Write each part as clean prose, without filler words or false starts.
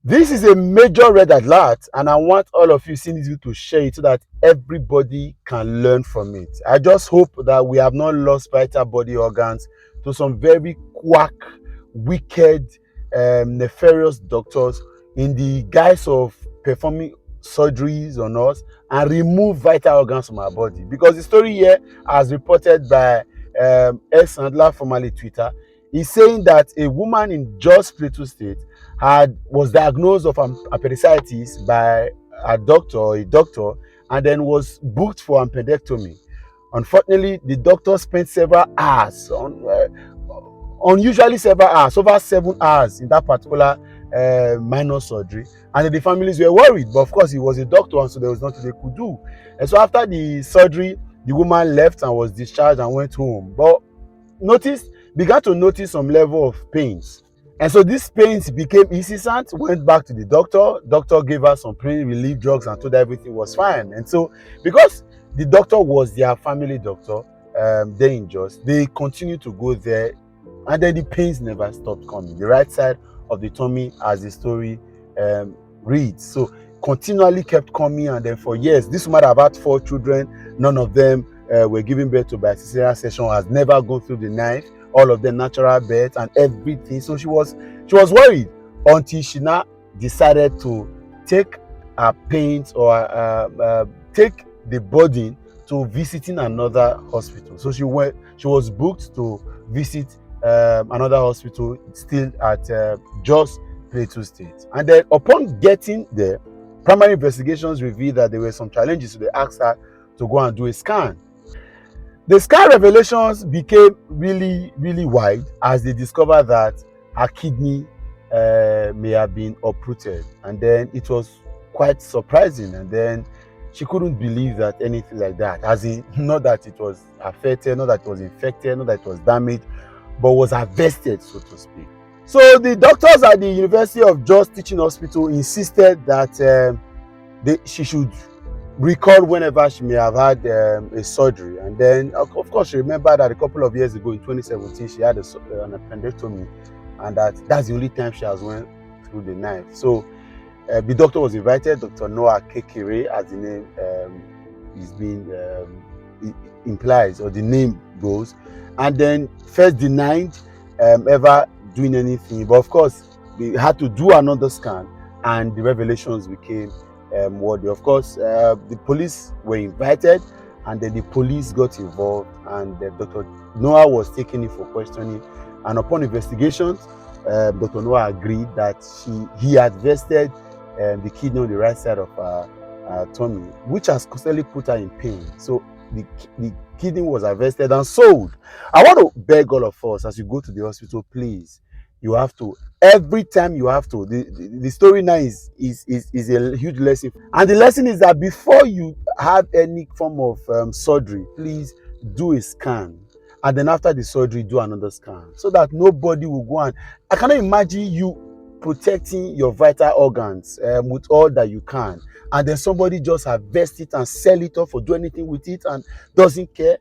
This is a major red alert, and I want all of you seeing this video to share it so that everybody can learn from it. I just hope that we have not lost vital body organs to some very quack, wicked, nefarious doctors in the guise of performing surgeries on us and remove vital organs from our body. Because the story here, as reported by S. Handler, formerly Twitter, is saying that a woman in Jos Plateau State was diagnosed of appendicitis by a doctor, and then was booked for appendectomy. Unfortunately, the doctor spent several hours unusually several hours, over 7 hours in that particular minor surgery, and the families were worried. But of course, he was a doctor, and so there was nothing they could do. And so after the surgery, the woman left and was discharged and went home. But began to notice some level of pains. And so these pains became incessant, went back to the doctor gave her some pain relief drugs and told her everything was fine. And so because the doctor was their family doctor, there in Jos, they continued to go there, and then the pains never stopped coming. The right side of the tummy, as the story reads, so continually kept coming, and then for years, this woman had had 4 children, none of them were given birth to by cesarean section, has never gone through the knife, all of them natural birth and everything. So she was worried until she now decided to take her pains or take the burden to visiting another hospital. So she was booked to visit another hospital still at Jos Plateau State. And then upon getting there, primary investigations revealed that there were some challenges, so they asked her to go and do a scan. The scan revelations became really, really wide as they discovered that her kidney may have been uprooted, and then it was quite surprising. And then she couldn't believe that anything like that, as in not that it was affected, not that it was infected, not that it was damaged, but was harvested, so to speak. So the doctors at the University of Jos Teaching Hospital insisted that she should record whenever she may have had a surgery. And then of course she remembered that a couple of years ago in 2017 she had an appendectomy, and that's the only time she has went through the knife. So the doctor was invited, Dr. Noah Kekere, as the name is being implies, or the name goes, and then first denied ever doing anything. But of course they had to do another scan, and the revelations became worthy. Of course, the police were invited, and then the police got involved, and Dr. Noah was taken in for questioning. And upon investigations, Dr. Noah agreed that he had vested the kidney on the right side of her tummy, which has constantly put her in pain. So the kidney was harvested and sold. I want to beg all of us, as you go to the hospital, please, you have to, every time you have to, the story now is a huge lesson. And the lesson is that before you have any form of surgery, please do a scan, and then after the surgery do another scan, so that nobody will go. And I cannot imagine you protecting your vital organs with all that you can, and then somebody just harvest it and sell it off or do anything with it and doesn't care.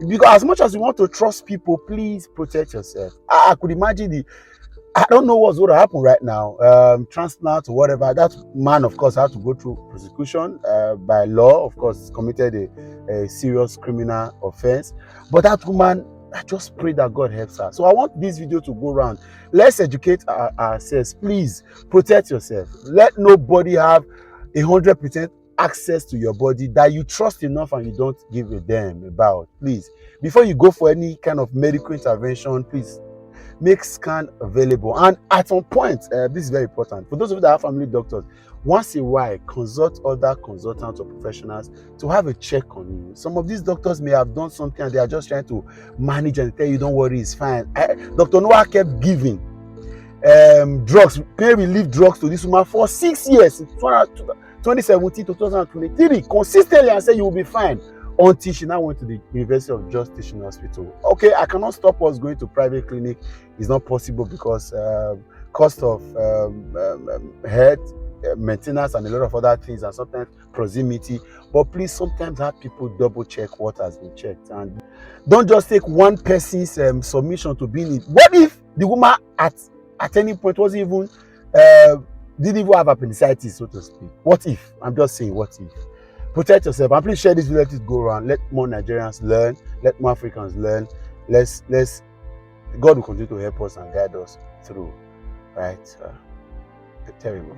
Because as much as you want to trust people, please protect yourself. I could imagine I don't know what's going to happen right now. Transplant or whatever. That man, of course, had to go through prosecution by law. Of course, committed a serious criminal offense. But that woman, I just pray that God helps her. So I want this video to go around. Let's educate ourselves. Please protect yourself. Let nobody have 100% access to your body that you trust enough and you don't give a damn about. Please, before you go for any kind of medical intervention, please make scan available. And at some point, this is very important for those of you that have family doctors, once in a while consult other consultants or professionals to have a check on you. Some of these doctors may have done something and they are just trying to manage and tell you don't worry, it's fine. Dr. Noah kept giving drugs, pain relief drugs to this woman for 6 years, 2017 to 2023, consistently, and said you will be fine, until she now went to the University of Jos Teaching Hospital. Okay, I cannot stop us going to private clinic. It's not possible because cost of health, maintenance, and a lot of other things, and sometimes proximity. But please, sometimes have people double check what has been checked, and don't just take one person's submission to be in it. What if the woman at any point wasn't even didn't even have appendicitis, so to speak. What if? I'm just saying, what if? Protect yourself, and please share this video, let it go around. Let more Nigerians learn, let more Africans learn. Let's God will continue to help us and guide us through. Right? Terrible.